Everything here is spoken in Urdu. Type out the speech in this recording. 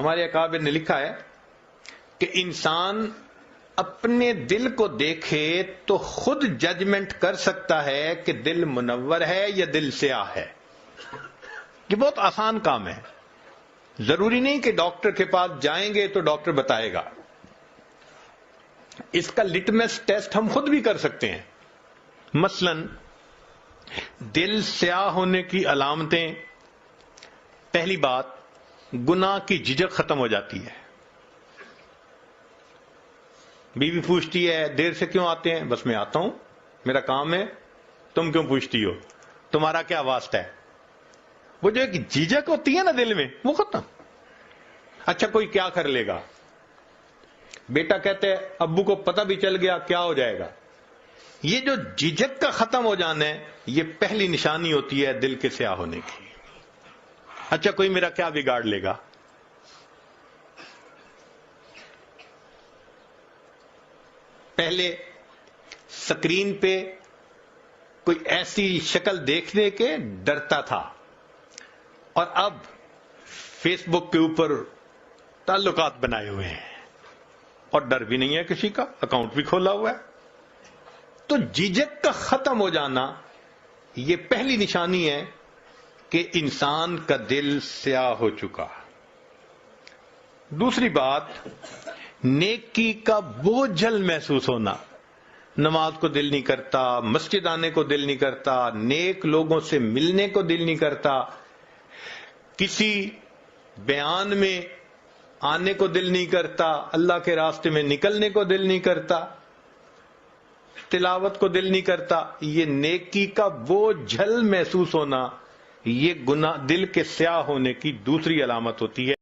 ہمارے اکابر نے لکھا ہے کہ انسان اپنے دل کو دیکھے تو خود ججمنٹ کر سکتا ہے کہ دل منور ہے یا دل سیاہ ہے. یہ بہت آسان کام ہے. ضروری نہیں کہ ڈاکٹر کے پاس جائیں گے تو ڈاکٹر بتائے گا. اس کا لٹمس ٹیسٹ ہم خود بھی کر سکتے ہیں. مثلا دل سیاہ ہونے کی علامتیں: پہلی بات، گناہ کی جھجک ختم ہو جاتی ہے. بیوی پوچھتی ہے دیر سے کیوں آتے ہیں؟ بس میں آتا ہوں، میرا کام ہے. تم کیوں پوچھتی ہو؟ تمہارا کیا واسطہ ہے؟ وہ جو ایک جھجک ہوتی ہے نا دل میں، وہ ختم. اچھا کوئی کیا کر لے گا؟ بیٹا کہتے ہیں ابو کو پتہ بھی چل گیا کیا ہو جائے گا. یہ جو جھجک کا ختم ہو جانا ہے، یہ پہلی نشانی ہوتی ہے دل کے سیاہ ہونے کی. اچھا کوئی میرا کیا بگاڑ لے گا؟ پہلے سکرین پہ کوئی ایسی شکل دیکھنے کے ڈرتا تھا، اور اب فیس بک کے اوپر تعلقات بنائے ہوئے ہیں اور ڈر بھی نہیں ہے کسی کا، اکاؤنٹ بھی کھولا ہوا ہے. تو جھجک کا ختم ہو جانا یہ پہلی نشانی ہے کہ انسان کا دل سیاہ ہو چکا. دوسری بات، نیکی کا بوجھل محسوس ہونا. نماز کو دل نہیں کرتا، مسجد آنے کو دل نہیں کرتا، نیک لوگوں سے ملنے کو دل نہیں کرتا، کسی بیان میں آنے کو دل نہیں کرتا، اللہ کے راستے میں نکلنے کو دل نہیں کرتا، تلاوت کو دل نہیں کرتا. یہ نیکی کا بوجھل محسوس ہونا، یہ گناہ دل کے سیاہ ہونے کی دوسری علامت ہوتی ہے.